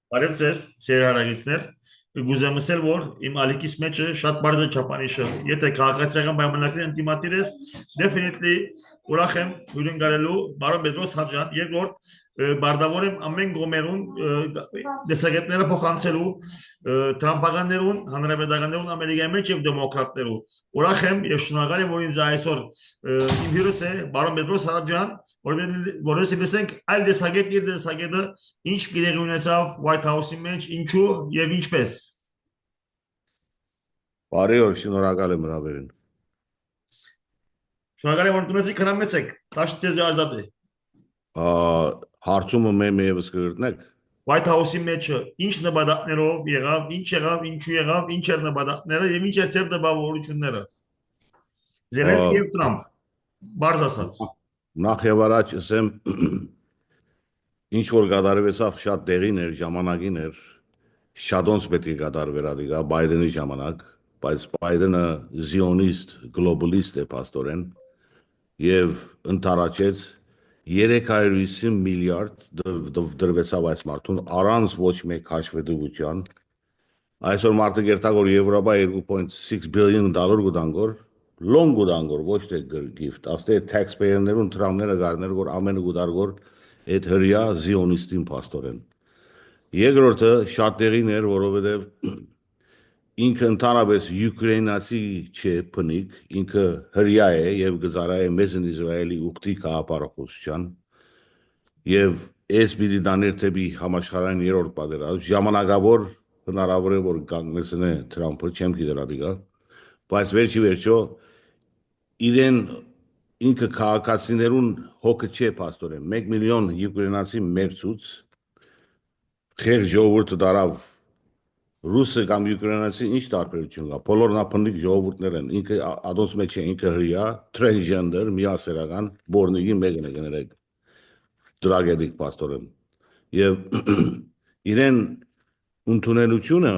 Բարև ձեզ, սիրահարագիցներ։ Գուզեմ ասել, որ իմ ալիքիս մեջը շատ բարձ է չափանիշը։ Եթե քաղաքացիական պայմանագրի ընդդիմադիր ես, definitely ուրախ եմ հյուրընկալելու բարոն Պետրոս Հաջան, երկրորդ բարդավոր եմ ամեն գոմերուն դեսագետները փոխանցելու տրամփականներուն, հանրապետականներուն Ամերիկայի մեջ եւ դեմոկրատներու։ Ուրախ եմ եւ շնորհակալ եմ, որ ինձ այսօր իմ հյուրս է բարոն Պետրոս Հաջան, որովհետեւ լսենք այլ դեսագետ իր դեսագետը ինչ պիտի ունեցավ White House-ի մեջ, ինչու եւ ինչպես։ Բարի օր, շնորհակալ եմ հրավերին։ Շնորհակալ եմ, որ դուք քնամեցեք։ Տաշ ձեզ ազատ է։ Հարցումը մեմ եւս կգրտնեք։ White House-ի մեջ ինչ նպատակներով եղավ, ինչ եղավ, ինչու եղավ, ինչ էր նպատակները եւ ինչ էր ձեր դպավորությունները։ Զելենսկի եւ Տրամփ։ Բարձ ասած։ Նախ եւ առաջ ասեմ, ինչ որ կատարվեցավ շատ տեղին էր, ժամանակին էր, շատոնց պետք է կատարվեր ադիգա Բայդենի ժամանակ, բայց Բայդենը զիոնիստ, գլոբալիստ է փաստորեն եւ ընթարաճեց 350 միլիարդ դրվեցավ այս մարդուն առանց ոչ մեկ հաշվետվության։ Այսօր մարդը գերտա որ Եվրոպա 2.6 բիլիոն դոլար գտանգոր լոն գտանգոր ոչ թե gift աստե taxpayer-ներուն տրամները գարներ որ ամենը գտարգոր այդ հրյա զիոնիստին փաստորեն երկրորդը շատ տեղին էր որովհետև ինքը ընդհանրապես յուկրաինացի չէ փնիկ ինքը հրյա է եւ գզարա է մեզն Իսրայելի ուխտի կապարախոսության եւ այս պիտի դաներ թեպի համաշխարհային երրորդ պատերազմ ժամանակավոր հնարավոր է որ կանգնեցնե Թրամփը չեմ գիտեր ադիգա բայց վերջի վերջո իրեն ինքը քաղաքացիներուն հոգը չէ փաստորեն 1 միլիոն յուկրաինացի մերցուց խեղ ժողովուրդը դարավ ռուսը կամ յուկրաինացի ինչ տարբերություն կա բոլորն ապնիկ ժողովուրդներ են ինքը ադոս մեջ է ինքը հրյա transgender միասերական բորնիգի մեկն է գներեք դրագեդիկ փաստորեն եւ իրեն ընդունելությունը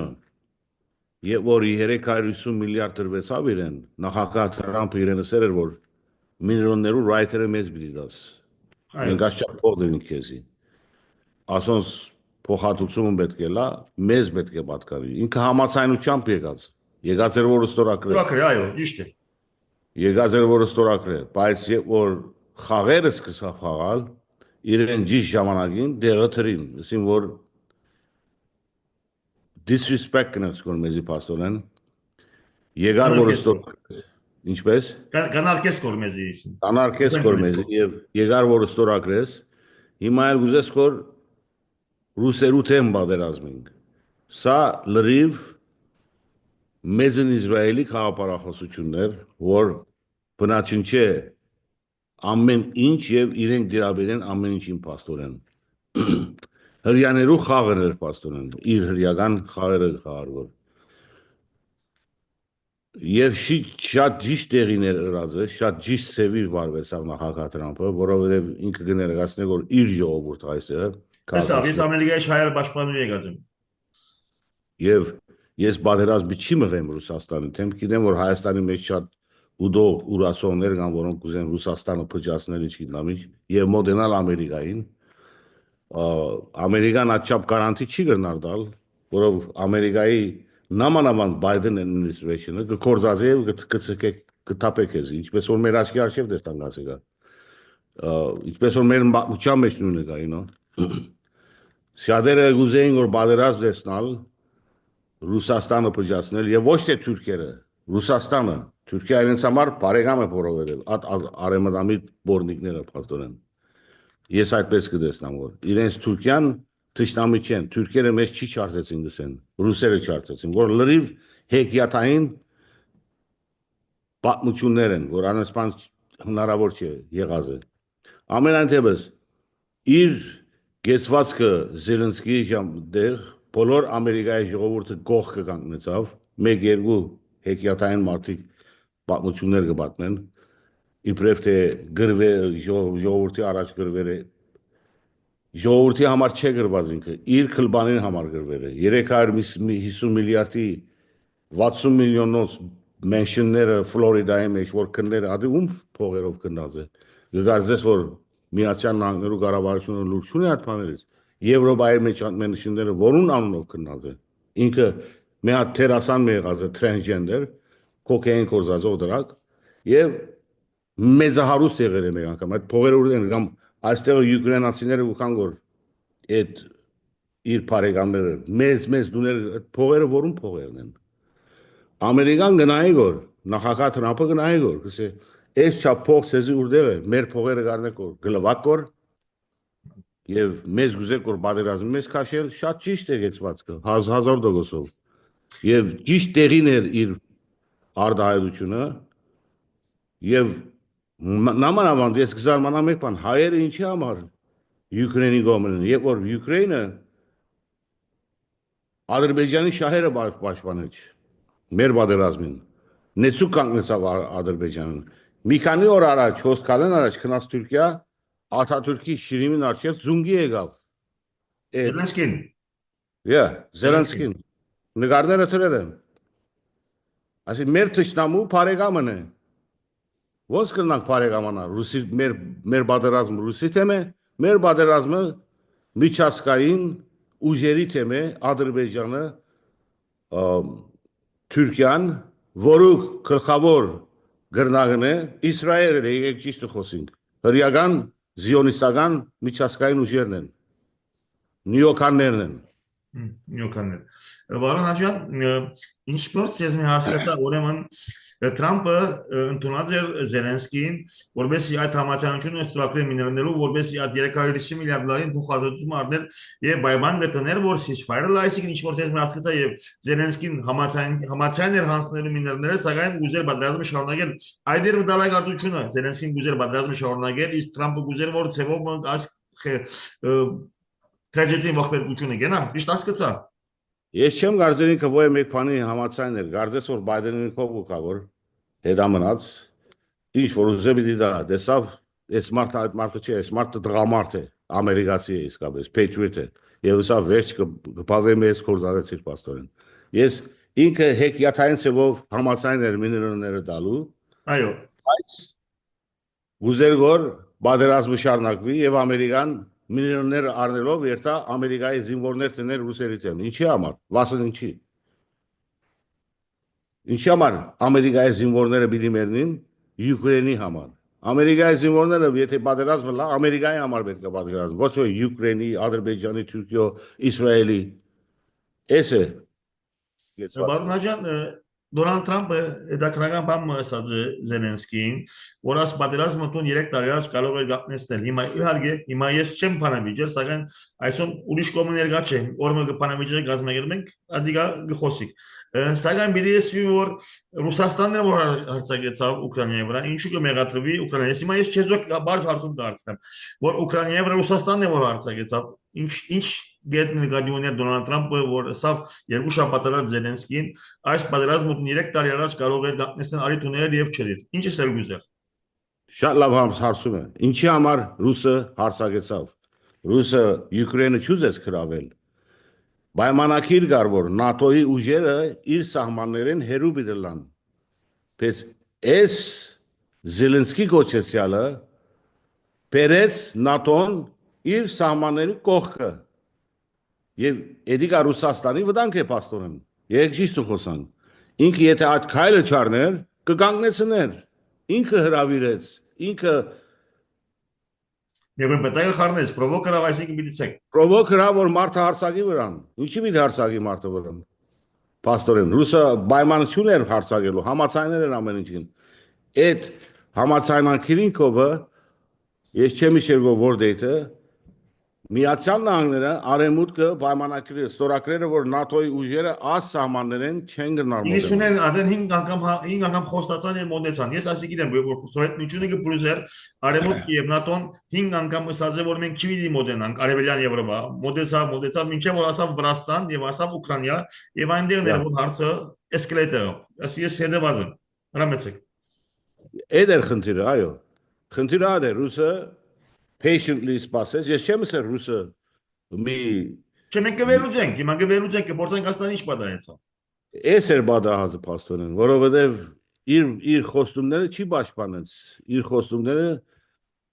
եւ որ 350 միլիարդ դրվեցավ իրեն նախագահ Թրամփը իրեն ասել էր որ միլիոններու ռայթերը մեզ պիտի դաս մենք աշխատ փոխենք քեզի ասոնց փոխհատուցումը պետք է լա մեզ պետք է պատկանի ինքը համացայնությամբ եկած էր որ ստորակրե այո ճիշտ է եկած էր որ ստորակրե բայց որ խաղերը սկսավ խաղալ իրեն ճիշտ ժամանակին դեղը թրին ասին որ disrespect կնած կոն մեզի փաստորեն եկար որ ստորակրե ինչպես կանարկես կոր մեզի կանարկես կոր մեզի եւ եկար որ ստորակրես հիմա էլ գուզես կոր ռուսերու թեմ բادرազմինք սա լրիվ մեզն Իսրայելի քաղաքապարախոսություններ որ բնաչին չէ ամեն ինչ եւ իրենք դիաբետեն ամեն ինչին փաստորեն հрьяներու խաղեր փաստորեն իր հрьяական խաղերը խաղարվոր եւ շատ ճիշտ տեղիներ ըրած է շատ ճիշտ ծևի վարվեցավ նախագահ Թրամփը որովհետեւ ինքը կներկայացնե որ իր ժողովուրդը այստեղ Հեսա ես Ամերիկայի հայեր պաշտպանում եկած եմ եւ ես բادرազմի չի մղեմ Ռուսաստանի թեմ գիտեմ որ Հայաստանի մեջ շատ ուդող ուրասոններ կան որոնք կուզեն Ռուսաստանը փճացնել ինչ գիտեմ ինչ եւ մոդենալ Ամերիկային Ամերիկան աչափ գարանտի չի գնալ դալ որով Ամերիկայի նամանավանդ Բայդեն administration-ը կկործածի եւ կթափեք էս ինչպես որ մեր աչքի արժեվ դեստան ասեգա ինչպես որ մեր մուչամ մեջ նույնը կա ինո Շատերը գուզեին որ բادرազմ դեսնալ Ռուսաստանը փճացնել եւ ոչ թե թուրքերը Ռուսաստանը Թուրքիա իրենց համար բարեկամ է որովհետեւ արեմադամի բորնիկները փաստորեն ես այդպես կդեսնամ որ իրենց Թուրքիան թշնամի չեն թուրքերը մեզ չի չարթեցին գսեն ռուսերը չարթեցին որ լրիվ հեքիաթային պատմություններ են որ անսպան հնարավոր չէ եղած է ամենայնտեպս իր գեցվածքը Զելենսկիի ժամդեղ բոլոր Ամերիկայի ժողովուրդը գողքը կանգնեցավ 1-2 հեքիաթային մարդիկ պատմություններ կպատնեն իբրև թե գրվե ժողովրդի առաջ գրվերը ժողովրդի համար չէ գրված ինքը իր քլբանին համար գրվել է 350 միլիարդի 60 միլիոնոց մենշնները Ֆլորիդայի մեջ որ քնները ադի ում փողերով կնած է գազես որ Միացյալ Նահանգներու կառավարությունը լուրջ ունի այդ բաներից Եվրոպայի մեջ անմենությունները որուն անունով քննած է։ Ինքը մի հատ թերասան մի եղած է transgender, կոկեին կորզածով դրակ եւ մեծահարուստ եղել է մեկ անգամ։ Այդ փողերը ուր են կամ այստեղ յուկրաինացիները ու կան որ այդ իր բարեկամները մեծ դուներ փողերը որուն փողերն են։ Ամերիկան գնայի գոր նախագահ Թրամփը գնայի գոր կսե այս չափ փող ցեզի ուրդեղ է մեր փողերը գարնեք որ գլվակ կոր եւ մեզ գուզեր կոր բادرազմի մեզ քաշել շատ ճիշտ է գեցվածքը 1000%-ով եւ ճիշտ տեղին էր իր արդահայտությունը եւ նամանավանդ ես կզարմանամ եք բան հայերը ինչի համար Յուկրաինի գոմն են երբ որ Յուկրաինը Ադրբեջանի շահերը պաշտպանել մեր բادرազմին նեցուկ կանգնեցավ Ադրբեջանին մի քանի օր առաջ հոսքալեն առաջ քնած Թուրքիա Աթաթուրքի շիրիմին արչև զունգի եկավ Զելենսկին Զելենսկին նկարները թրել են ասի մեր թշնամու բարեկամն է ոնց կնանք բարեկամանալ ռուսի մեր բادرազմը ռուսի թեմ է մեր բادرազմը միջազգային ուժերի թեմ է Ադրբեջանը Թուրքիան որը գլխավոր գրնաղն է Իսրայելը եկեք ճիշտ խոսենք հրյական զիոնիստական միջազգային ուժերն են նյոկաններն են նյոկաններ Վարոն Հաջյան ինչպես ես մի հասկացա ուրեմն Թրամփը ընդունած էր Զելենսկին որովհետեւ այդ համաձայնությունը ստորագրել միներնելու որովհետեւ այդ 350 միլիարդ դոլարին փոխհատուցում առնել եւ պայման դտներ որ ceasefire-ը այսինքն ինչ որ ես մի հասկացա եւ Զելենսկին համաձայն էր հանձնելու միներները սակայն ուզեր բادرազմը շարունակել այդ էր վտանգարտությունը Զելենսկին ուզեր բادرազմը շարունակել իսկ Թրամփը ուզեր որ ցեվով այս տրագեդիան ողբերգությունը գնա ճիշտ հասկացա Ես չեմ գարձերին կվոյ մեկ բանի համացայն էր, գարձես որ բայդենին կով ու կա որ հետամնաց, ինչ որ ուզե պիտի դա, դեսավ, ես մարդը չէ, ես մարդը դղամարդ է, ամերիկացի է իսկապես, patriot է, և ուսա վերջ կպավե մեզ կորզարեցիր պաստորին։ Ես ինքը հեքյաթային սևով համացայն էր միներները դալու, Այո, բայց ուզեր գոր բادرազմը շարնակվի և ամերիկան միլիոններ առնելով երթա Ամերիկայի զինվորներ տներ ռուսերի դեմ։ Ինչի համար։ Վասն ինչի։ Ինչի համար Ամերիկայի զինվորները պիտի մեռնին Յուկրաինի համար։ Ամերիկայի զինվորները եթե պատերազմը լա Ամերիկայի համար պետք է պատերազմ։ Ոչ որ Յուկրաինի, Ադրբեջանի, Թուրքիո, Իսրայելի։ Էս է։ Բարոն Հաջյան Դոնալդ Թրամփը դակրական բան ասաց Զելենսկին, որ աս պատերազմը տուն 3 տարի առաջ կարող է գտնեցնել։ Հիմա իհարկե, հիմա ես չեմ բանավիճել, սակայն այսօր ուրիշ կողմը ներկա չէ։ Օրը բանավիճել գազմագել մենք, ադիգա գխոսիկ։ Սակայն պիտի ասվի, որ Ռուսաստանն է որ հարձակեցավ Ուկրաինայի վրա, ինչու կմեղադրվի Ուկրաինայից։ Հիմա ես քեզ բարձ հարցում դարձնեմ, որ Ուկրաինայի վրա Ռուսաստանն է որ հարձակեցավ։ Ինչ գետ նկատիոներ Դոնալդ Թրամփը որ ասավ երկու շաբաթ առաջ Զելենսկին այս պատերազմը 3 տարի առաջ կարող էր գտնեցնել արի տունել եւ չրիր ինչ է սերգուզեր Շատ լավ հարցում է ինչի համար ռուսը հարձակեցավ ռուսը Յուկրաինը չուզեց գրավել պայմանակիր կար որ ՆԱՏՕ-ի ուժերը իր սահմաններին հերու բիդլան պես այս Զելենսկի կոչեցյալը բերեց ՆԱՏՕ-ն իր սահմանների կողքը Եվ էդիկա Ռուսաստանի վտանգ է պաստորեն, երեք ճիշտ խոսանք, ինքը եթե այդ քայլը չարներ, կգանգնեցներ, ինքը հրավիրեց, ինքը Եվ պետք է խառնես, պրովոկարավ այսինքն պիտի Պրովոկրա, որ մարդը հարցակի վրան, ինչի պիտի հարցակի մարդը վրան, պաստորեն, ռուսը պայմանություն էր հարցակելու, համացայներ էր ամեն ինչին, այդ համացայնանքիրին կովը, ես չեմ իշեր որ դեյթը, Միացյալ Նահանգները արևմուտքը պայմանագրի ստորագրերը որ ՆԱՏՕ-ի ուժերը աս սահմաններեն չեն գնալ մոդել։ 90-ին adեն 5 անգամ խոստացան եւ մոդեցան։ Ես ասի գիտեմ որ Սովետ միությունը կբրուզեր արևմուտքը եւ ՆԱՏՕ-ն 5 անգամ ասած է որ մենք չպիտի մոդենանք արևելյան Եվրոպա։ Մոդեցավ մինչեւ որ ասավ Վրաստան եւ ասավ Ուկրաինա եւ այնտեղ ներ որ հարցը էսկալեյտ եղավ։ Ասի ես հետեւած եմ։ Հրամեցեք։ Այդ էր խնդիրը, այո։ Խնդիրը այդ է ռուսը patiently սպասես, ես չեմ ասել ռուսը մի Չենք կվերուծենք, հիմա կվերուծենք, կփորձենք հասնել ինչ պատահեցավ։ Էս էր բադահազը պաստորեն, որովհետև իր խոստումները չի պաշտպանեց, իր խոստումները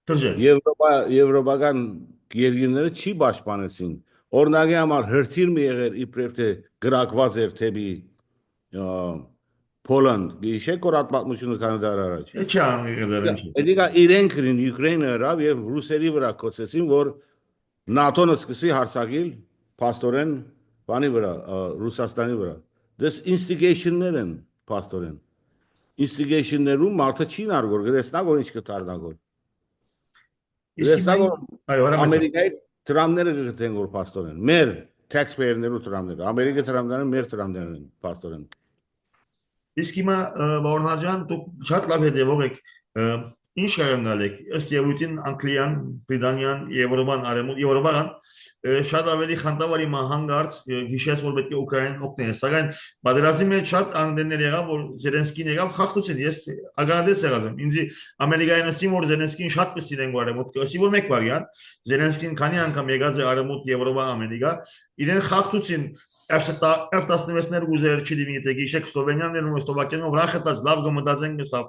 Թրջեց։ Եվրոպական երկիրները չի պաշտպանեցին։ Օրինակի համար հրթիռ մի եղեր իբրև թե գրակված էր թեպի Պոլանդ, գիշեք որ այդ պատմությունը քանի դար առաջ։ Չի անգլերեն չի։ Էդիկա իրենք գրին Ուկրաինը հրավ եւ ռուսերի վրա կոչեցին, որ ՆԱՏՕ-ն սկսի հարձակել փաստորեն բանի վրա, Ռուսաստանի վրա։ Դες instigation-ներ են փաստորեն։ Instigation-ներում մարդը չի նարգոր, գտեսնա որ ինչ կդառնագոր։ Իսկ հիմա Գտեսնա որ այո, հրամայ։ Ամերիկայի դրամները գտեն որ փաստորեն։ Մեր taxpayer-ներու դրամները, Ամերիկայի դրամները մեր դրամներն են փաստորեն։ Իսկ հիմա Բորնաջան դուք շատ լավ հետևող եք ինչ կայանալ եք ըստ Եվրոպին Անգլիան, Բրիտանիան, Եվրոպան շատ ավելի խանդավառ հիմա հանգարց գիշես որ պետք է Ուկրաինան օգնել, սակայն պատերազմի մեջ շատ անգլերներ եղավ որ Զելենսկին եղավ խախտություն, ես ագանադես եղած եմ, ինձ Ամերիկայինը ասին որ Զելենսկին շատ կսիրեն գարեմոտ, ասի որ մեկ վարիանտ Զելենսկին քանի անգամ եկած է արեմոտ Եվրոպա Ամերիկա, իրեն խախտություն F-16-ներ ուզեր չի լինի թե գիշեք Սլովենիաներն ու Սլովակիան վրա խտած լավ գմտածեն գսավ,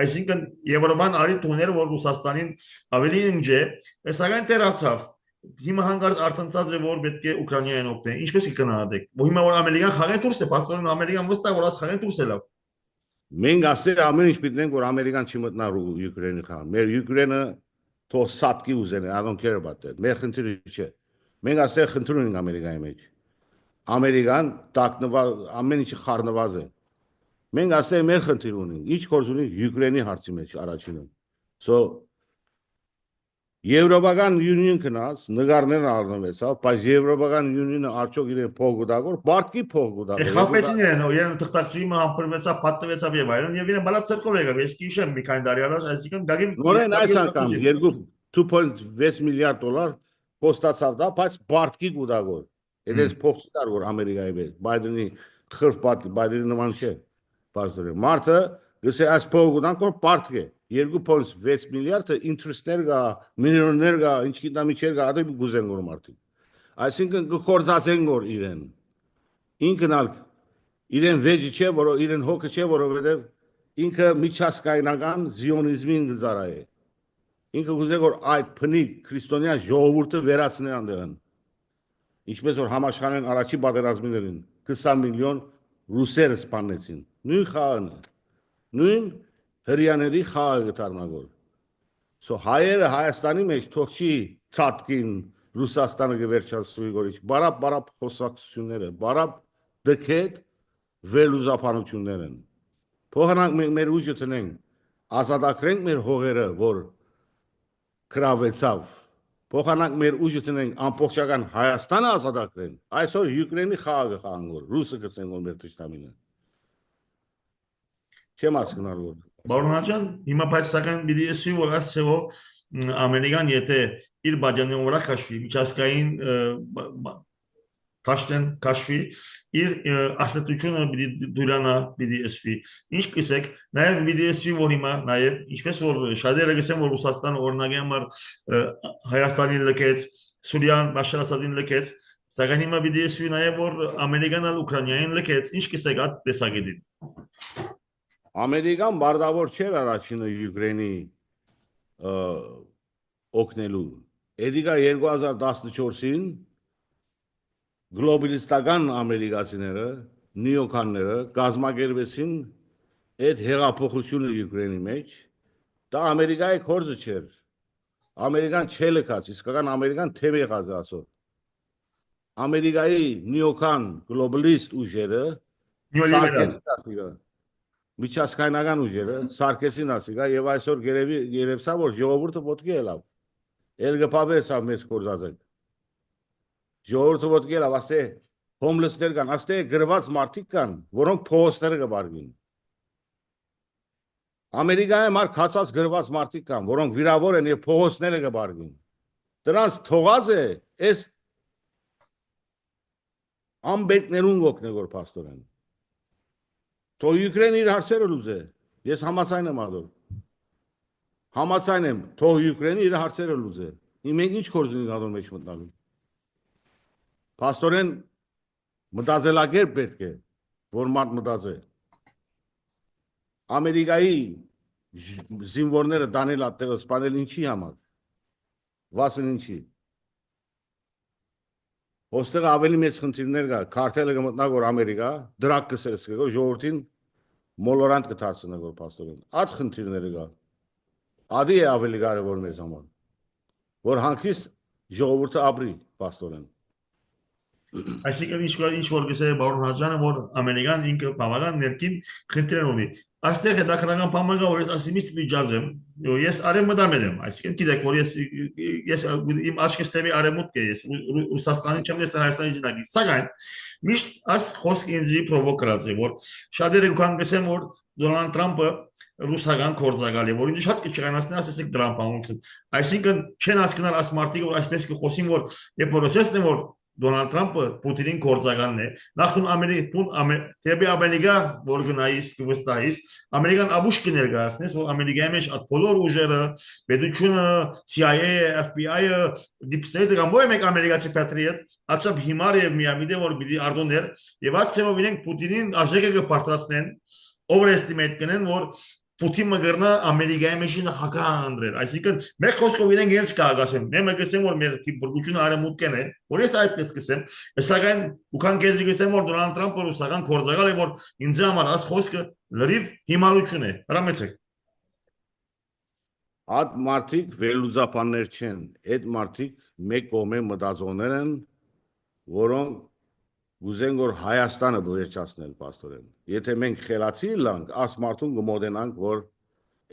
այսինքն Եվրոպան արի տուներ որ Ռուսաստանին ավելի ինջ է, սակայն տերացավ հիմա հանգարց արտընծած է որ պետք է Ուկրաինային օգնեն, ինչպես կգնահատեք, որ հիմա որ Ամերիկան խաղեն դուրս է, պաստորեն Ամերիկան վստահ որ աս խաղեն դուրս է լավ։ Մենք ասել ամեն ինչ պիտենք որ Ամերիկան չի մտնա Ուկրաինի խաղ։ Մեր Ուկրաինը թող սատկի ուզեն, I don't care about that։ Մեր խնդիրը չէ։ Մենք ասել խնդիր ունենք Ամերիկայի մեջ։ Ամերիկան տակնված ամեն ինչը խառնված է։ Մենք ասել մեր խնդիր ունենք։ Ինչ գործ ունենք Ուկրաինի հարցի մեջ առաջինը։ So Եվրոպական Union կնաց նկարներն առնվեցավ, բայց Եվրոպական Union-ը արդյոք իրեն փող գուտագոր, բարտկի փող գուտագոր։ Խապեցին իրեն թղթակցի մը համբրվեցավ, պատտվեցավ եւ այլն եւ իրեն բալա ցերկով եկավ, ես քիշեմ մի քանի տարի առաջ, այսինքն գագի նորեն այս անգամ 2.6 միլիարդ դոլար կոստացավ դա, բայց բարտկի գուտագոր։ Էդես փող չկար որ Ամերիկայի մեջ, Բայդենի խրբ Բայդենի նման չէ։ Բարձր մարդը գսե այս փող գուտան կոր բարտկի 2.6 միլիարդը interest-ներ գա, միլիոններ գա, ինչ գիտամ ինչեր գա, ադի գուզեն գոր մարդիկ։ Այսինքն կկործածեն գոր իրեն։ Ինքն ալ իրեն վեճի չէ, որ իրեն հոգը չէ, որովհետև ինքը միջազգայնական զիոնիզմին գզարա է։ Ինքը գուզե որ այդ փնիկ քրիստոնյա ժողովուրդը վերացնեն անդերն։ Ինչպես որ համաշխարհային առաջի պատերազմներին 20 միլիոն ռուսեր սպանեցին։ Նույն խաղն է։ Նույն հрьяաների խաղը դառնագոր։ So հայերը Հայաստանի մեջ թող չի ցածկին Ռուսաստանը գվերջացվի գորիչ բարապ խոսակցությունները բարապ դքետ վերլուզապանություններ են փոխանակ մեր ուժը տնենք ազատագրենք մեր հողերը որ կրավեցավ փոխանակ մեր ուժը տնենք ամբողջական Հայաստանը ազատագրենք այսօր Ուկրաինի խաղը խաղանգոր ռուսը գցեն որ մեր ճշտամինը չեմ ասկնալ որ Բարոնաջան հիմա բայց սակայն պիտի ասի որ ասելով Ամերիկան եթե իր բաժանեն վրա քաշվի միջազգային քաշվի իր աստատությունը պիտի դուրանա պիտի ասվի ինչ կսեք նաև պիտի ասվի որ հիմա նաև ինչպես որ շատերը գսեն որ Ռուսաստանը օրինակի համար Հայաստանին լքեց Սուրիան Բաշար Ասադին լքեց սակայն հիմա պիտի ասվի նաև որ Ամերիկան Ուկրաինային լքեց ինչ կսեք այդ տեսակետին Ամերիկան բարդավոր չէր առաջինը Ուկրաինի օգնելու։ Էդիկա 2014-ին գլոբալիստական ամերիկացիները, նյոկանները կազմակերպեցին այդ հեղափոխությունը Ուկրաինի մեջ։ Դա Ամերիկայի գործը չէր։ Ամերիկան չելքած, իսկական Ամերիկան թև եղած ասոր։ Ամերիկայի նյոկան գլոբալիստ ուժերը նյոլիբերալ միջազգայնական ուժերը սարկեսին ասիկա եւ այսօր երևսա որ ժողովուրդը ոտքի ելավ ել գպավեսա մեծ կորզածը ժողովուրդը ոտքի ելավ ասե հոմլեսներ կան ասե գրված մարդիկ կան որոնք փոստերը կբարգին Ամերիկայի մար քացած գրված մարդիկ կան որոնք վիրավոր են եւ փոստները կբարգին դրանց թողած է այս ամբեկներուն գոքնեգոր փաստորեն Թող Ուկրաինը իր հարցերը լուծե։ Ես համաձայն եմ ադոր։ Համաձայն եմ, թող Ուկրաինը իր հարցերը լուծե։ Մենք ինչ գործ ունենք ադոր մեջ մտնալու։ Պաստորեն մտածելակերպ պետք է, որ մարդ մտածե։ Ամերիկայի զինվորները դանել ատեղը սպանել ինչի համար։ Վասն ինչի։ Ոստեղ ավելի մեծ խնդիրներ կա, քարտելը կմտնա որ Ամերիկա, դրակ կսերսկը ժողովրդին մոլորանտ կդարձնի որ պաստորեն։ Այդ խնդիրները կա։ Ադի է ավելի կարևոր մեզ համար, որ հանկիստ ժողովուրդը ապրի պաստորեն։ Այսինքն ինչ որ գսե բարոն Հաջյանը որ ամերիկան ինքը բավական ներքին խնդիրներ ունի։ Այստեղ հետաքրքրական բանը կա որ ես ասիմիստ վիճած եմ, ես արեմ մտամել եմ, այսինքն գիտեք որ ես իմ աչքս տևի արեմուտք է, ես Ռուսաստանի չեմ ես Հայաստանի ජնագի։ Սակայն միշտ այս խոսքը ինձ պրովոկրած է որ շատերը կան գսեն որ Դոնալդ Թրամփը ռուսական կորձակալ է, որ ինձ շատ կճղանացնի ասեցիք դրան բանություն։ Այսինքն չեն հասկանալ այս մարդիկ որ այսպես կխոսին որ երբ որ ասեցին որ Դոնալդ Թրամփը Պուտինին կորձականն է։ Նախ թեպի Ամերիկա որ գնայիս կվստահիս, Ամերիկան աբուշ կներկայացնես, որ Ամերիկայի մեջ այդ բոլոր ուժերը, պետությունը, CIA, FBI-ը, Deep State-ը կամ ոչ մեկ ամերիկացի patriot, աչափ հիմար եւ միամիտ է որ պիտի արդոներ եւ այդ ցեվով իրենք Պուտինին արժեքը կպարտացնեն, overestimate կնեն, որ Պուտինը գրնա Ամերիկայի մեջ հակահանդրել, այսինքն մեկ խոսքով իրենք իրենց կհագասեն, մեմը գսեմ որ մեր բրգությունը արեմուտքն է, որ ես այդպես գսեմ, սակայն ուքան քեզ գսեմ որ Դոնալդ Թրամփը ռուսական կորձակալ է, որ ինձ համար այս խոսքը լրիվ հիմարություն է, հրամեցեք։ Այդ մարդիկ վերլուծապաններ չեն, այդ մարդիկ մեկ կողմեն մտածողներ են, որոնք Գուզեն որ Հայաստանը վերջացնել պաստորեն։ Եթե մենք խելացի լանք, աս մարդուն կմոտենանք, որ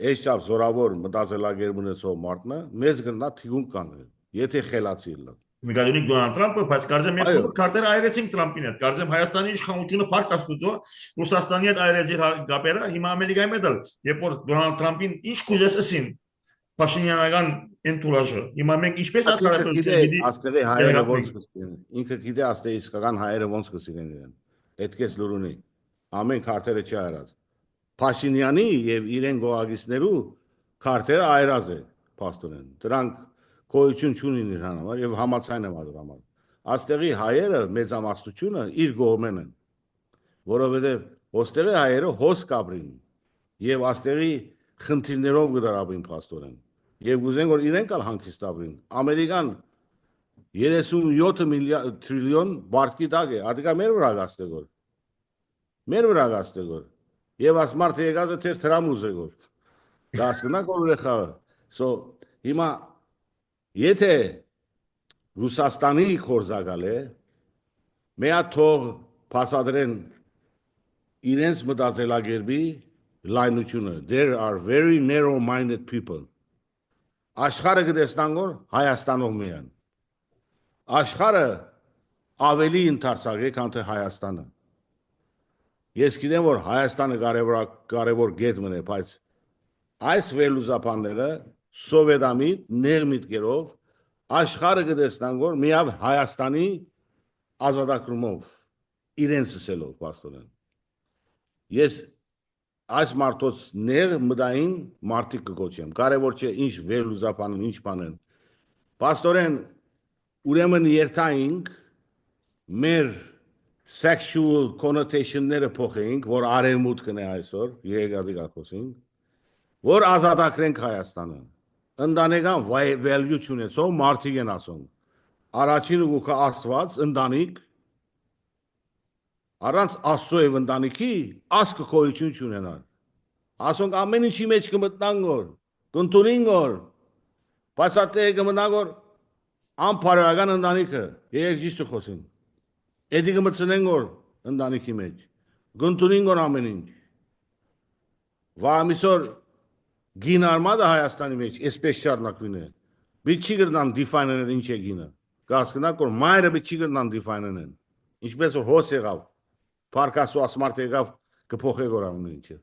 այս չափ զորավոր մտածելակերպ ունեցող մարդը մեզ գնա թիգուն կանել։ Եթե խելացի լանք։ Միգադունիկ Դոնալդ Թրամփը, բայց կարծեմ մենք բոլոր քարտերը այրեցինք Թրամփին հետ։ Կարծեմ Հայաստանի իշխանությունը փառք աստուծո Ռուսաստանի հետ այրեցի գապերը, հիմա Ամերիկայի հետ էլ, երբ որ Դոնալդ Թրամփին ինչ կուզես ասին Փաշինյանական ընտուրաժը։ Հիմա մենք ինչպես արտարակել աստղի հայերը ոնց կսիրեն։ Ինքը գիտե աստղի իսկական հայերը ոնց կսիրեն իրեն։ Այդպես լուրունի։ Ամեն քարտերը չի այրած։ Փաշինյանի եւ իրեն գոհագիստներու քարտերը այրած է փաստորեն։ Դրանք գոյություն չունին իր համար եւ համացայն եմ ադր համար։ Աստղի հայերը մեծամասնությունը իր գողմեն են, որովհետեւ ոստեղի հայերը հոս կաբրին եւ աստղի խնդիրներով գդարաբին փաստորեն։ Եվ գուզեն որ իրենք ալ հանգիստ ապրին։ Ամերիկան 37 տրիլիոն բարտկի տակ է, ադիկա մեր վրա գաստեգոր։ Մեր վրա գաստեգոր։ Եվ աս մարդը եկած է թեր տրամուզ եկոր։ Գասկնակ որ ուրեխավը։ So հիմա եթե Ռուսաստանի կորզակալ է, մեա թող փասադրեն իրենց մտածելակերպի լայնությունը։ There are very narrow-minded people. Աշխարհը կտեսնան որ Հայաստանով միան։ Աշխարհը ավելի ընդարձակ է, քան թե Հայաստանը։ Ես գիտեմ որ Հայաստանը կարևոր գետ մնե, բայց այս վերլուծապանները սովետամիտ ներմիտքերով աշխարհը կտեսնան որ միավ Հայաստանի ազատագրումով իրենց սելով պաստորեն։ Ես այս մարդոց ներ մդային մարդիկ կգոչեմ։ Կարևոր չէ ինչ վերլուծապանն ինչ բանեն։ Պաստորեն ուրեմն երթայինք մեր sexual connotation-ները փոխեինք, որ արևմուտքն է այսօր, եկածի կախոսինք, որ ազատագրենք Հայաստանը։ Ընտանեկան value չունեցող մարդիկ են ասում։ Առաջին ուղղակի Աստված ընտանիք Առանց Աստծո եւ ընտանիքի ասկը գոյություն չունենար։ Ասոնք ամեն ինչի մեջ կմտնան գոր, կընտունին գոր, բայց ատե կմնա գոր անփարական ընտանիքը, եկեք ճիշտ խոսին։ Էդի կմտնեն գոր ընտանիքի մեջ, կընտունին գոր ամեն ինչ։ Վամիսոր գինարմադը Հայաստանի մեջ էսպես շարունակվին է։ Բիչի գրնան define-ներ ինչ է գինը։ Կասկնակ որ մայրը բիչի գրնան define-ներ։ Ինչպես որ հոս եղավ Պարկասու ասմարտ եղավ կփոխե գորան ինչը։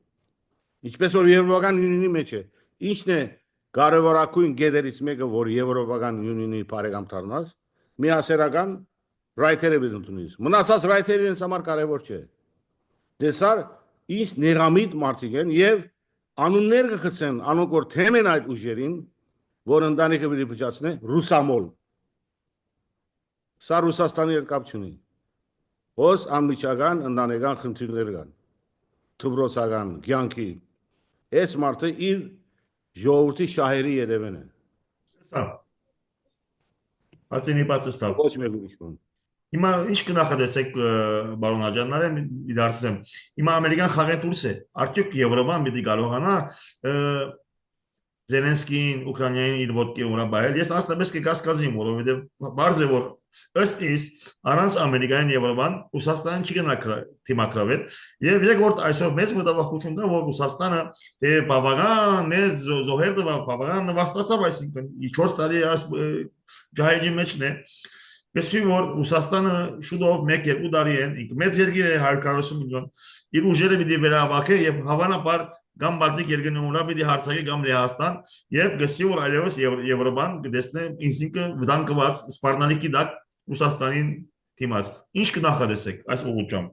Ինչպես որ Եվրոպական յունիոնի մեջ է, ինչն է կարևորակույն գեդերից մեկը, որ Եվրոպական յունիոնի բարեկամ դառնաս, միասերական ռայթերը պետք ունենաս։ Մնացած ռայթերը ինձ համար կարևոր չէ։ Դեսար ինչ նեղամիտ մարդիկ են եւ անուններ կխցեն, անոնք որ թեմ են այդ ուժերին, որ ընտանիքը պիտի փչացնե ռուսամոլ։ Սա Ռուսաստանի հետ կապ չունի։ Ոս անմիջական ընտանեկան խնդիրներ կան, թբրոցական, կյանքի, այս մարդը իր ժողովրդի շահերի ետևեն է։ Սա, բացինի բացստավ։ Ոչ մեկ ուրիշ բան։ Հիմա ինչ կնախադեսեք բարոն Աջանները դարձեմ։ Հիմա ամերիկան խաղեն դուրս է։ Արդյոք Եվրոպան պիտի կարողանա Զելենսկին Ուկրաինային իր ոտքի վրա բայել։ Ես անձնապես կկասկածեմ, որովհետև բարձ է որ ըստ իս առանց Ամերիկային Եվրոպան Ռուսաստանը չի գնա թիմակրավել եւ երկրորդ այսօր մեծ մտավախություն կա որ Ռուսաստանը բավական մեծ զոհեր տվավ, բավական նվաստացավ, այսինքն 4 տարի այս ջահելի մեջն է։ Գսի որ Ռուսաստանը շուտով 1-2 տարի են, մեծ երկիր է 140 միլիոն, իր ուժերը պիտի վերահավաքը եւ հավանաբար կամ Բալտիկ երկրներում ուրա պիտի հարցակի կամ Լեհաստան եւ գսի որ այլևս Եվրոպան կդեսնե ինքնին վտանգված սպառնալիքի դակ Ռուսաստանին դիմաց։ Ինչ կնախադեսեք այս ուղղությամբ։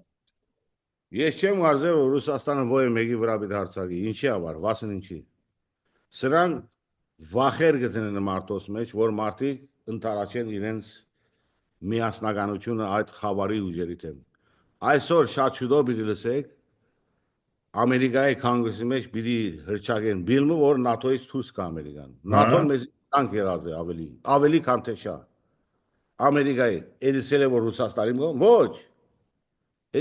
Ես չեմ կարծում որ Ռուսաստանը ոյ մեկի վրա պիտի հարցակի, ինչի ավար, վասն ինչի։ Սրանք վախեր գտնեն մարտոս մեջ, որ մարտիկ ընտարաշեն իրենց միասնականությունը այդ խավարի ուժերի դեմ։ Այսօր շատ շուտով պիտի լսեք Ամերիկայի կոնգրեսի մեջ պիտի հրճակեն բիլը, որ ՆԱՏՕ-ից դուրս կա Ամերիկան։ ՆԱՏՕ-ն մեզ տանկ եղած է ավելի քան թե շա։ Ամերիկայի էդիսել է որ Ռուսաստանի ոչ։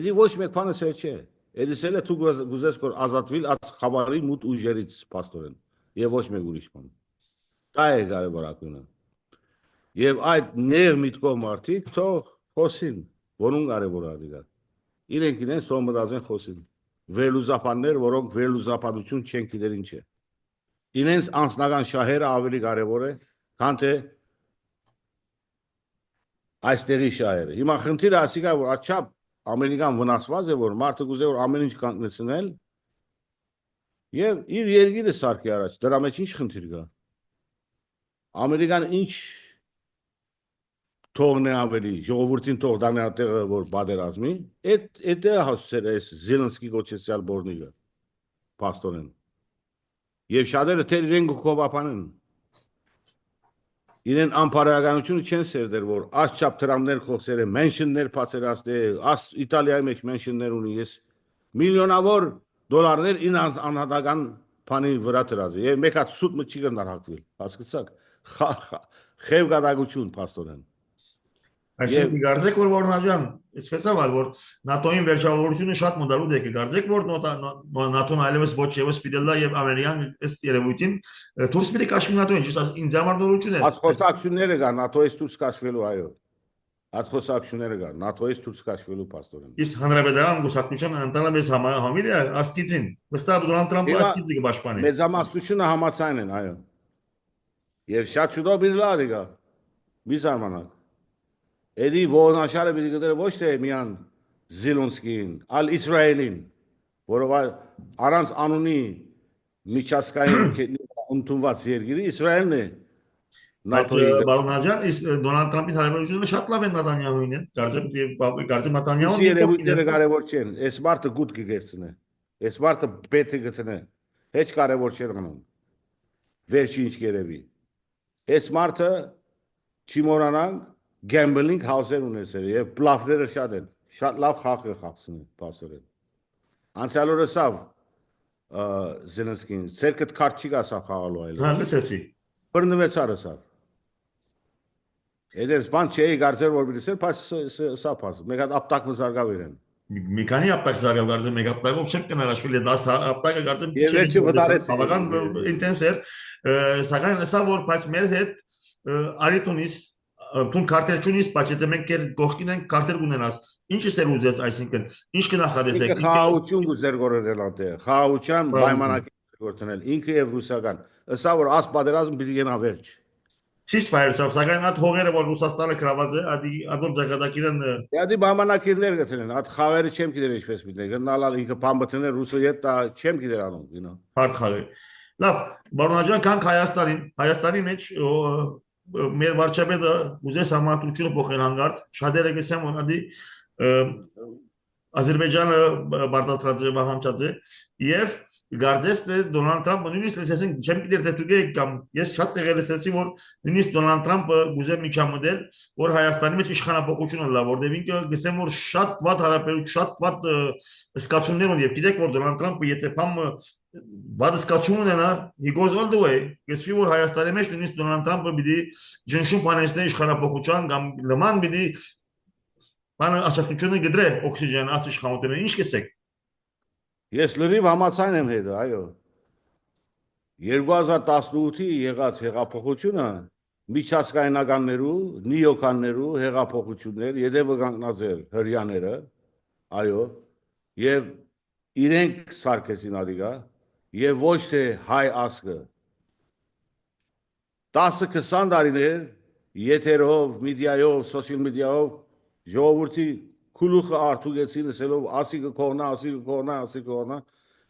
Էդի ոչ մեկ բանը սեր չէ։ Էդիսել է դու գուզես որ ազատվիլ այդ խավարի մուտ ուժերից փաստորեն եւ ոչ մեկ ուրիշ բան։ Դա է կարևորակությունը։ Եվ այդ ներ միտքով մարդիկ թող խոսին, որոնք կարևոր է դիգա։ Իրենք իրենց թող մտածեն խոսին։ Վերլուզապաններ, որոնք վերլուզապանություն չեն գիտեր ինչ է։ Իրենց անձնական շահերը ավելի կարևոր է, քան թե այստեղի շահերը։ Հիմա խնդիրը ասիկա որ աչափ Ամերիկան վնասված է որ մարդը գուզե որ ամեն ինչ կանգնեցնել եւ իր երկիրը սարքի առաջ։ Դրա մեջ ինչ խնդիր կա։ Ամերիկան ինչ թողնե ավելի ժողովրդին թող դանե այդտեղը որ բادرազմի այդ է հասցել է Զելենսկի գոչեցյալ բորնիգը պաստորեն եւ շատերը թե իրեն կոպապանեն իրեն անփարայականությունը չեն սերդեր որ ասչափ տրամներ խոսերը մենշններ փածերաստե աս Իտալիայի մեջ մենշններ ունի ես միլիոնավոր դոլարներ ինձ անհատական բանի վրա դրած եւ մեկ հատ սուտ մը չի գնար հակվել հասկացաք խև գադագություն պաստորեն Այսինքն գարձեք որ որնաջան, իսկացավ որ ՆԱՏՕ-ին վերջավորությունը շատ մոդալուտ է գարձեք որ ՆԱՏՕ-ն այլևս ոչ եւս պիտելա եւ ամերիկան ըստ երևույթին դուրս պիտի կաշվի ՆԱՏՕ-ին, ճիշտ ինձ համար նորություն է։ Ածխոսակցությունները կա ՆԱՏՕ-ից դուրս կաշվելու այո։ Ածխոսակցությունները կա ՆԱՏՕ-ից դուրս կաշվելու պաստորեն։ Իսկ հանրապետական գուսակցությունը ընդանրապես համի է ասկիցին։ Վստահ Դոնալդ Թրամփը ասկիցի կպաշտպանի։ Մեծամասնությունը համաձայն են այո։ Եվ շատ շուտով իլա դիգա։ Մի զարմանաք։ Էդի ողնաշարը պիտի գտերը ոչ թե միան Զելենսկին, այլ Իսրայելին, որով առանց անունի միջազգային ընդունված երկիրը Իսրայելն է ՆԱՏՕ-ի։ Բարոնաջան, Դոնալդ Թրամփի հարաբերությունները շատ լավ են Նետանյահուին են, կարծեմ Նետանյահուն երևույթները կարևոր չեն, այս մարդը գուտ կգերցնե, այս մարդը պետք է գտնե, հեչ կարևոր չէր մնում, վերջինչ երևի, այս մարդը չի մորանանք գեմբլինգ հաուսեր ունեցել եւ պլավները շատ են, շատ լավ խաղ է խաղացնում պասորեն։ Անցյալ օրը սավ Զելենսկին ցերկդ քարտ չի գասա խաղալու այլ։ Հա, լսեցի։ Բռնվեց արսավ։ Էդես բան չէի կարծեր որ բիլսեր, բայց սա փաս։ Մեկ հատ ապտակ մզարգավ իրեն։ Մի քանի ապտակ զարգավ կարծեմ մեկ ապտակով չեմ կնարաշվել 10 ապտակը կարծեմ Եվ վերջը վտարեց։ բավական ինտենս էր, սակայն սա որ բայց մեր հետ արիտունից Տուն քարտեր չունիս, բայց եթե մենք կողքին ենք քարտեր ունենաս, ինչ է ուզեց, այսինքն ինչ կնախադեսեք։ Ինքը խաղաղություն գուզեր գորել անտեղ, խաղաղության պայմանագիր գործնել, ինքը եւ ռուսական։ Ըսա որ աս պատերազմ պիտի գնա վերջ։ Ceasefire սակայն այդ հողերը որ Ռուսաստանը գրաված է, ադոր ճակատագիրն Դե պայմանագիրներ գտնեն, այդ խաղերը չեմ գիտեր ինչպես պիտի գնալ, ինքը փամբտներ ռուսը հետ դա չեմ գիտեր անում, գինա։ Հարթ խաղեր։ Լավ, բարոնաջան կան Հայաստանի մեջ մեր վարչապետը ուզես համատությունը փոխել հանգարտ շատերը գսեմ ունի Ադրբեջանը բարտադրած է վահանջած է եւ գարձես թե Դոնալդ Թրամփը նույնիսկ լսեցին չեմ գիտեր թե դուք կամ ես շատ տեղեր լսեցի որ նույնիսկ Դոնալդ Թրամփը ուզե միջամտել որ Հայաստանի մեջ իշխանապողությունը լավ որտեղ ինքը գսեմ որ շատ վատ հարաբերություն շատ վատ սկացումներ ունի եւ գիտեք որ Դոնալդ Թրամփը եթե փամ What is Kachunena? He goes all the way. Ես ֆի որ Հայաստանի մեջ նույնիսկ Դոնալդ Թրամփը պիտի ջնշում բանեսներ իշխանապողության կամ նման պիտի բանը աջակցությունը գդրե օքսիգեն իշխանությունը ինչ կսեք։ Ես լրիվ համաձայն եմ հետ, այո։ 2018-ի եղած հեղափոխությունը միջազգայնականներու, նիոկաններու հեղափոխություններ, յետևը կանգնած էր հрьяաները, այո, եւ իրենք սարքեցին ադիգա, եւ ոչ թե հայ ասկը 10-20 տարիներ եթերով, մեդիայով, սոցիալ մեդիայով ժողովրդի քուլուխը արտուգեցին ասելով ասիկը կողնա,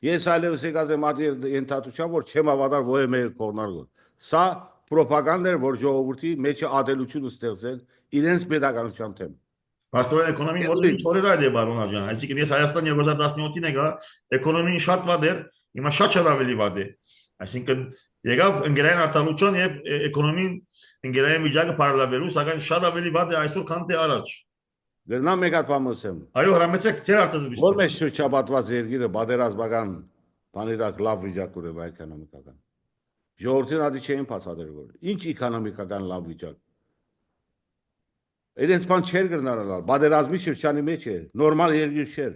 ես այլևս եկած եմ ադի ենթադրությամբ, որ չեմ հավատալ որ է մեր կողնարգոտ։ Սա պրոպագանդա էր, որ ժողովրդի մեջը ադելություն ստեղծել իրենց pedagogical թեմ։ Պաստորեն էկոնոմին որը ինչ օրեր այդ է բարոն Աջան, այսինքն ես Հայաստան 2017-ին եկա, էկոնոմին շատ վատ էր, հիմա շատ ավելի վատ է։ Այսինքն եկավ ընկերային արտադրություն եւ էկոնոմին ընկերային վիճակը բարելավելու, սակայն շատ ավելի վատ է այսօր, քան թե առաջ։ Գրնամ մեկ հատ բան ասեմ։ Այո, հրամեցեք ձեր արտադրությունը։ Որ մեջ շրջապատված երկիրը բادرազմական բանիրակ լավ վիճակ ունի էկոնոմիկական։ Ժողովրդին ադի չէին փաստադրել որ ինչ էկոնոմիկական լավ վիճակ։ Իրենց բան չէր գրնալալ, բادرազմի շրջանի մեջ է, նորմալ երկիր չէր։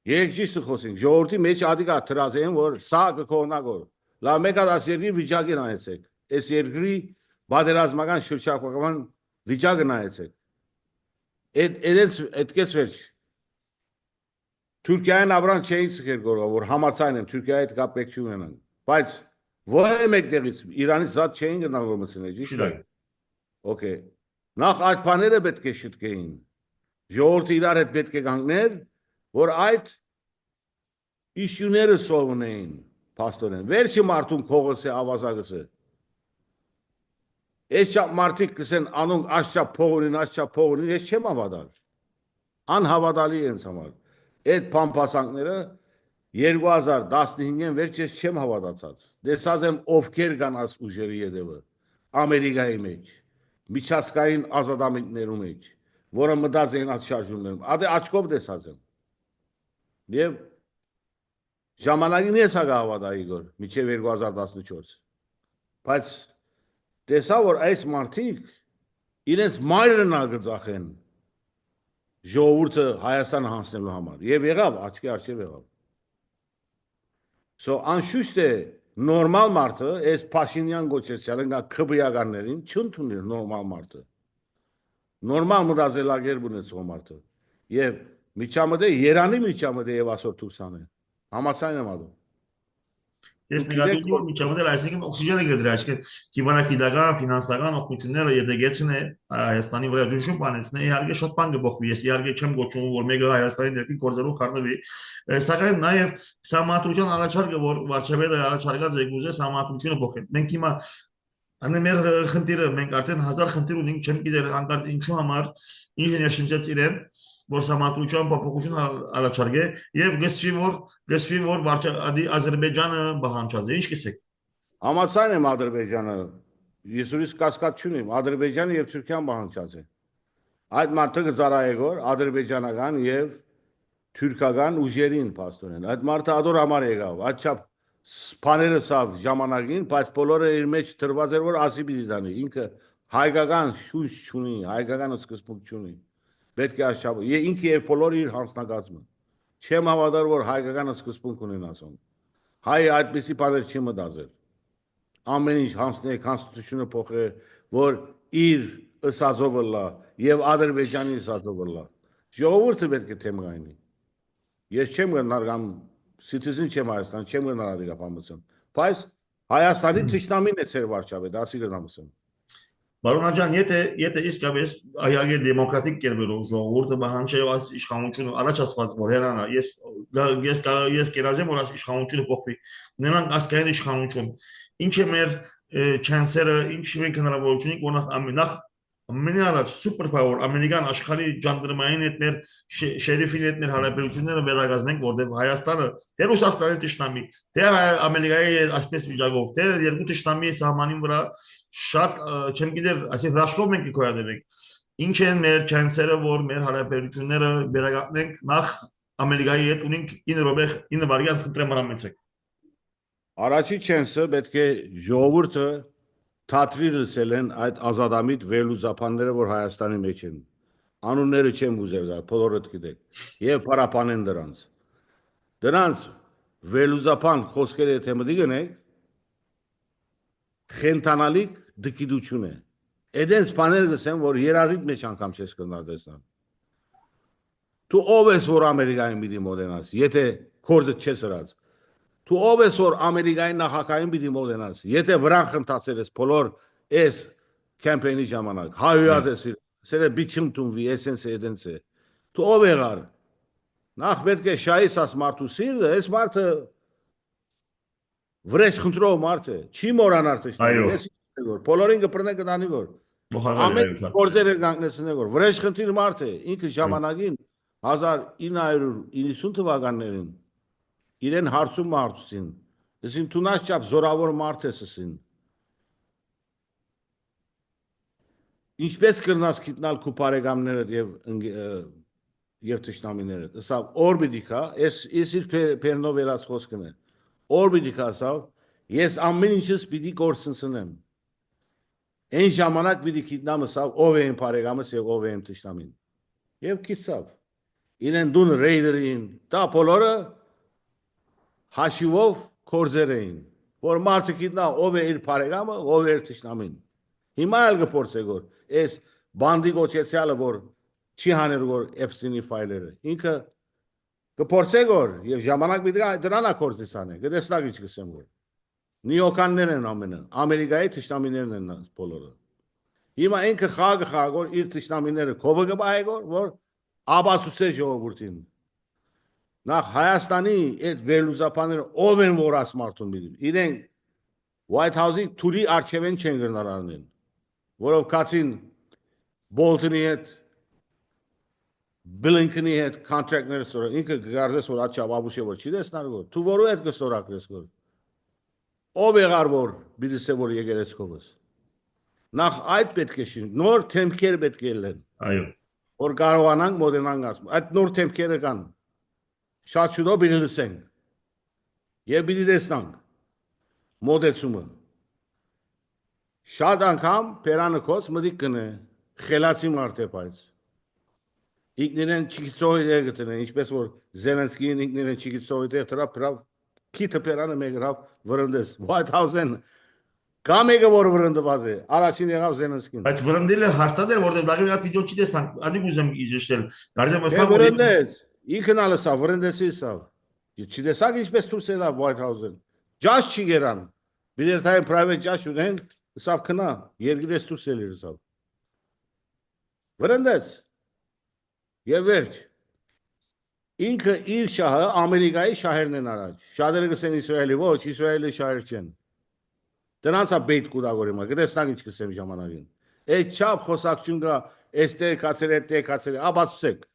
Երկիշտ խոսենք, ժողովրդի մեջ ադիգա թրազեն որ սա կողնագոր։ Լավ մեկ հատ աս երկրի վիճակին նայեցեք։ Այս երկրի բادرազմական շրջապատական վիճակը նայեցեք։ Այդքես վերջ Թուրքիան ապրան չէին սկեր գորգա որ համացայն են Թուրքիայի հետ կապ պետք չունենան բայց որը մեկտեղից Իրանից զատ չէին գնալ որ մցնել ճիշտ է օքեյ նախ այդ բաները պետք է շտկեին ժողովուրդը իրար հետ պետք է կանգներ որ այդ իշյուները սովնեին փաստորեն վերջի մարդուն քողս է ավազագս է Ես չափ մարդիկ կսեն անոնք աշճապ փողունին, ես չեմ հավատալ։ Անհավատալի են համար։ Այդ փամփասանքները 2015-ին վերջ ես չեմ հավատացած։ Դեսած եմ ովքեր կան աս ուժերի յետևը Ամերիկայի մեջ, միջազգային ազատամարտներու մեջ, որը մտած են աս շարժումներում։ Ադե աչքով դեսած եմ։ Եվ ժամանակին ես հավատա Իգոր, մինչև 2014։ Բայց Տեսա որ այս մարդիկ իրենց մայրն արգծախեն ժողովուրդը Հայաստանը հանձնելու համար եւ եղավ աչքի արչեւ եղավ So անշուշտ է նորմալ մարդը այս Փաշինյան գոչեցյալը նա քբիականներին չընդունի նորմալ մարդը նորմալ մտածելակերպ ունեցող մարդը եւ միջամտե Երանի միջամտե եւ ասոր Թուրքսանը համացայն եմ ադու Ես նկատում եմ միջավայրը այսինքն օքսիգենը գդրի, այսինքն դիվանագիտական, ֆինանսական օգնությունները եթե գեցին է Հայաստանի վրա ճնշում բանեցնե, իհարկե շատ բան կփոխվի։ Ես իհարկե չեմ գոչում, որ մեկը Հայաստանի ներքին գործերով խառնվի, սակայն նաև համատության առաջարկը, որ վարչապետը առաջարկած է գուզե համատությունը փոխել։ Մենք հիմա Անե մեր խնդիրը մենք արդեն 1000 խնդիր ունենք, չեմ գիտեր հանկարծ ինչու համար ինժեներ շնչեց իրեն որ համատության փոփոխություն առաջարկե եւ գսվի որ վարչապետի Ադրբեջանը բանջած է ինչ կսեք Համացայն եմ Ադրբեջանը Իսուրիս կասկած չունեմ Ադրբեջանը եւ Թուրքիան բանջած է Այդ մարդը գծարայեգոր ադրբեջանական եւ թուրքական ուժերին փաստորեն այդ մարդը ադոր համար եկավ այդչափ Սպաները սավ ժամանակին, բայց բոլորը իր մեջ դրված էր որ ասի պիտի դանի, ինքը հայկական շուշ չունի, հայկական սկզբունք չունի։ Պետք է աշխապ, ինքը եւ բոլորը իր հանձնագազմը։ Չեմ հավատալ որ հայկական սկզբունք ունեն ասում։ Հայ այդպեսի բաներ չի մտածել։ Ամեն ինչ հանձնե կոնստիտուցիոնը փոխե, որ իր ըսածով լա եւ Ադրբեջանի ըսածով լա։ Ժողովուրդը պետք է թեմ գայնի։ Ես չեմ գնալ Citizen չեմ Հայաստան, չեմ գնալ ադիգա բամսն։ Բայց Հայաստանի ճշտամին է ծեր վարչապետ, ասի գնամսն։ Բարոն ջան, եթե իսկապես այագե դեմոկրատիկ կերպերով ժողովուրդը բանջեված իշխանությունը առաջացված որ հերանա, ես կերազեմ որ իշխանությունը փոխվի։ Նրանք ասկային իշխանություն։ Ինչ է մեր չանսերը, ինչ մենք հնարավորություն ունենք նախ Ամենի առաջ սուպեր պաուեր ամերիկան աշխարհի ջանդրմային հետ մեր շերիֆին հետ մեր հարաբերությունները վերակազմենք որտեղ Հայաստանը դե Ռուսաստանի ճշտամի դե Ամերիկայի ասպես վիճակով դե երկու ճշտամի սահմանին վրա շատ չեմ գիտեր ասի հրաշքով մենք կոյադենք ինչ են մեր չանսերը որ մեր հարաբերությունները վերականգնենք նախ Ամերիկայի հետ ունենք 9 րոպե 9 վայրկյան խնդրեմ արամեցեք Առաջի չանսը պետք է ժողովուրդը Թատրի լսել են այդ ազատամիտ վերլուծապանները, որ Հայաստանի մեջ են։ Անունները չեմ ուզել գալ, բոլորդ գիտեք։ Եվ պարապանեն դրանց։ Դրանց վերլուզապան խոսքերը եթե մտիգնեք, խենթանալիք դկիդություն է։ Էդենց բաներ գսեմ, որ երազիդ մեջ անգամ չես կնար տեսնալ։ Դու ով ես որ Ամերիկային պիտի մոտենաս, եթե կորձը չես հրած։ Դու ով ես որ Ամերիկայի նախագահային պիտի մոտենաս, եթե վրան խնդացել ես բոլոր այս կամպեյնի ժամանակ, հայոյած ես, սերը բիչում տունվի, էսենս է էդենց է։ Դու ով եղար։ Նախ պետք է շայիս աս մարդու սիրը, այս մարդը վրեժ խնդրող մարդ է, չի մորանար Այո։ տիշտի, բոլորին կպրնե կտանի որ, ամեն գործերը կանգնեցնե որ, վրեժ խնդիր մարդ է, ինքը ժամանակին 1990 թվականներին իրեն հարցում մարդուսին, ասին թունած չապ զորավոր մարդ ես ասին, ինչպես կրնաս կիտնալ քու բարեկամներդ եւ թշնամիներդ, ասավ օրբիդիկա, ես իր պերնով ելած խոսքն է, օրբիդիկա ասավ, ես ամեն ինչս պիտի կորսնցնեմ, այն ժամանակ պիտի կիտնամ ասավ, ով է իմ բարեկամս եւ ով է իմ թշնամին, եւ կիսավ, իրեն դուն ռեյդերին, դա բոլորը հաշիվով կորձեր էին, որ մարդը կիտնա ով է իր բարեկամը, ով է իր թշնամին, հիմա էլ կփորձեք որ այս բանդի գոչեցյալը որ չի հաներ որ Epstein-ի ֆայլերը ինքը կփորձեք որ եւ ժամանակ պիտի դրանա կորձես անե կտեսնակ ինչ կսեմ որ նիոկաններ են ամենը Ամերիկայի թշնամիներն են բոլորը հիմա ինքը խաղ որ իր թշնամիները կովը կբայ որ աբացուցե ժողովրդին նախ Հայաստանի այդ վերլուզապանները ով են որ ասմարտուն բիդի իրենք White House-ի թուրի արխիվեն չեն գնալ առնել որով կացին Բոլթոնի հետ Բլինքենի հետ կոնտրակտները ստորը ինքը գարդես որ աչավ աբուշե որ չի դեսնալ որ դու որու հետ կստորակրես որ ով եղար որ բիդիսե որ եկերեսկովս նախ այդ պետք է շին նոր թեմքեր պետք է լինեն այո որ կարողանանք մոդենանք ասում այդ նոր թեմքերը կան շատ շուտով պիտի լսենք եւ պիտի տեսնանք մոդեցումը շատ անգամ պերանը կոց մտիկ կնե խելացի մարդ է բայց ինքներեն չիքծոյի դեր գտնեն ինչպես որ Զելենսկին ինքներեն չիքծոյի դեր դրավ քիթը պերանը մեգրավ վրընդես White House-ն կամեգը որ վրընդված է առաջին եղավ Զելենսկին բայց վրընդելը հաստատ է որտեղ դաղի մի հատ վիդեո չի տեսանք ադի ուզեմ իջել դարձեմ ասա վրընդես ինքն ալսա վրընդեսի սավ չտեսակ ինչպես դուրս ելավ White House-ն ջազ չի գերան բիդերթային private ջազ ունեն սավ քնա երկրես դուրս ելիր սավ վրընդես եւ վերջ ինքը իր շահը Ամերիկայի շահերն են առաջ շատերը կսեն Իսրայելի ոչ Իսրայելի շահեր չեն դրանց է բեյտ կուտագորի մա գտեսնակ ինչ կսեմ ժամանակին այդ չափ խոսակցություն կա էստեղ կացել է կացել աբացուցեք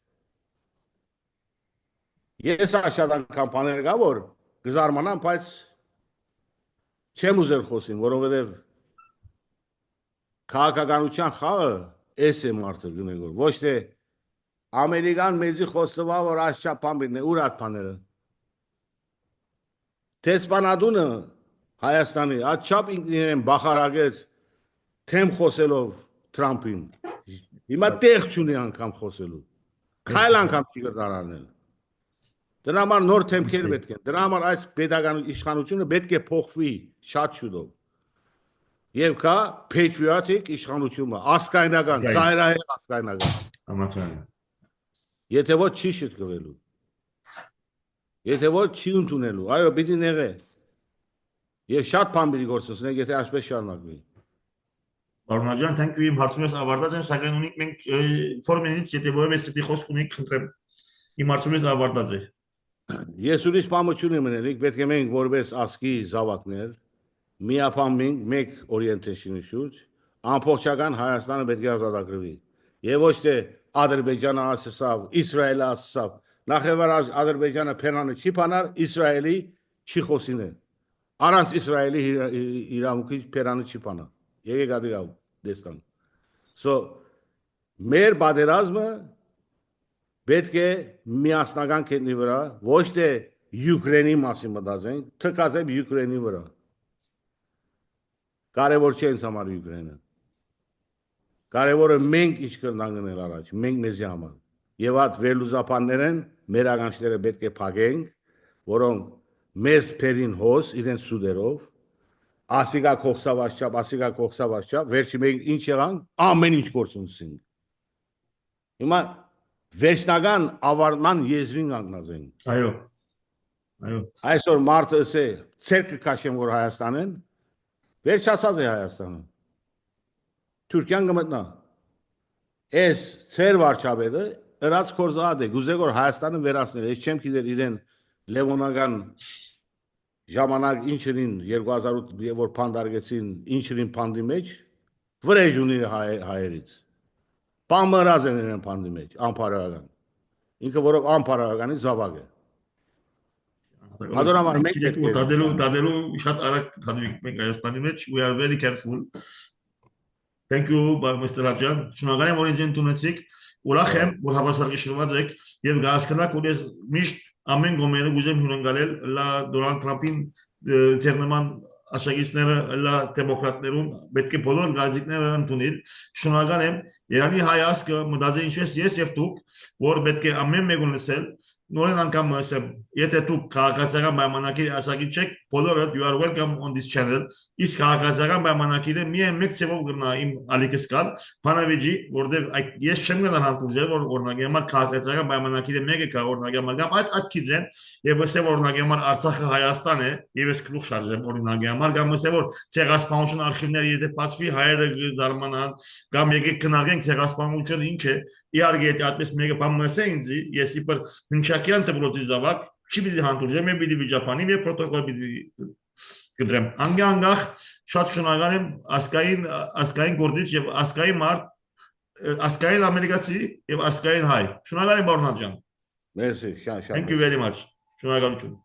ես շատ անգամ բաներ կա որ գզարմանամ բայց չեմ ուզել խոսին որովհետեւ քաղաքականության խաղը էս է մարդը գնեգոր ոչ թե Ամերիկան մեզի խոստովա որ աշխա բամբին է ուր այդ բաները Տեսպանադունը Հայաստանի աչափ ինքնին բախարագեց թեմ խոսելով Թրամփին հիմա տեղ չունի անգամ խոսելու քայլ անգամ չի գտարանել դրա համար նոր թեմքեր պետք են դրա համար այս pedagogan իշխանությունը պետք է փոխվի շատ շուտով եւ կա patriotic իշխանությունը ասկայնական ծայրահեղ ասկայնական համաձայն եթե ոչ չի շտկվելու եթե ոչ չի ընդունելու այո պիտի նեղե եւ շատ բան պիտի գործընկնենք եթե այսպես շարունակվի Պարոն Աջան thank you իմ հարցումս ավարտած եմ սակայն ունենք մենք ֆորմենից եթե որևէ ստի խոսք ունենք խնդրեմ իմ հարցումս ավարտած է ես ուրիշ բան չունեմ մնալիք պետք է մենք որպես ասկի զավակներ միապամենք մեկ օրիենտեյշնի շուրջ ամբողջական Հայաստանը պետք է ազատագրվի եւ ոչ թե Ադրբեջանը ասացավ Իսրայելը ասացավ նախևար Ադրբեջանը փերանը չի բանար Իսրայելի չի խոսինը առանց Իսրայելի իրավունքի փերանը չի բանա եկեք ադիգավ դեսան so մեր բادرազմը պետք է միասնական կետնի վրա ոչ թե Յուկրաինի մասին մտածենք թքածებ Յուկրաինի վրա կարևոր չէ ինձ համար Յուկրաինը Կարևորը մենք ինչ կրնանք գնել առաջ, մենք մեզի համար։ Եվ այդ վերլուծապաններեն մեր ականջները պետք է փակենք, որոնք մեզ փերին հոս իրենց սուդերով, ասիգա կողսավաշչա, վերջի մենք ինչ եղանք, ամեն ինչ գործունեություն։ Հիմա վերջնական ավարտման եզրին կանգնած ենք։ Այո։ Այո։ Այսօր մարդը ասե, ցերկը քաշեմ որ Հայաստանեն, վերջացած է Հայաստանը։ Թուրքիան կմտնա։ Այս ծեր վարչապետը ըրած կորզած է, գուզե որ Հայաստանը վերացնել, ես չեմ գիտեր իրեն Լևոնական ժամանակ ինչերին 2008 որ փանդարգեցին, ինչերին փանդի մեջ, վրեժ ունի հայերից։ Պամրած են իրեն փանդի մեջ, անփարական։ Ինքը որով անփարականի զավակ է։ Adorama մենք դադելու շատ արագ դադվիկ մենք Հայաստանի մեջ we are very careful. Thank you Mr. Rajan. Շնորհակալ եմ որ ինձ ընդունեցիք։ Ուրախ եմ որ հավասարակշռված եք եւ գահսկնակ որ ես միշտ ամեն գոմերը գուզեմ հյուրընկալել լա Դոնալդ Թրամփին ցերնման աշակիցները լա դեմոկրատներուն պետք է բոլոր գազիկները ընդունել։ Շնորհակալ եմ Երանի հայացքը մտածի ինչպես ես եւ դուք որ պետք է ամեն մեկուն լսել նորեն անգամ ասեմ, եթե դուք քաղաքացիական պայմանագիր ասակից չեք, բոլորը you are welcome on this channel։ Իսկ քաղաքացիական պայմանագիրը միայն մեկ ծևով կգնա իմ ալիքս կան, բանավիճի, որտեղ ես չեմ գնալ հանդուրժել, որ օրինակի համար քաղաքացիական պայմանագիրը մեկը կա օրինակի համար, կամ այդ քիզեն եւ ասեմ օրինակի համար Արցախը Հայաստան է, եւ ես գլուխ շարժեմ օրինակի համար, կամ ասեմ որ ցեղասպանություն արխիվները եթե բացվի հայերը զարմանան, կամ եկեք քննարկենք ցեղասպանությունը ինչ է։ Իհարկե եթե այդպես մեկը բան ասե ինձ, ես իբր հնչակյան դպրոցի զավակ չի պիտի հանդուրժեմ, ես պիտի վիճապանիմ եւ պրոտոկոլ պիտի կդրեմ։ Անգանգախ շատ շնորհակալ եմ ասկային գործից եւ ասկային մարդ, ասկային ամերիկացի եւ ասկային հայ։ Շնորհակալ եմ Բորնան ջան։ Merci, շատ։ Thank you very much։ Շնորհակալություն։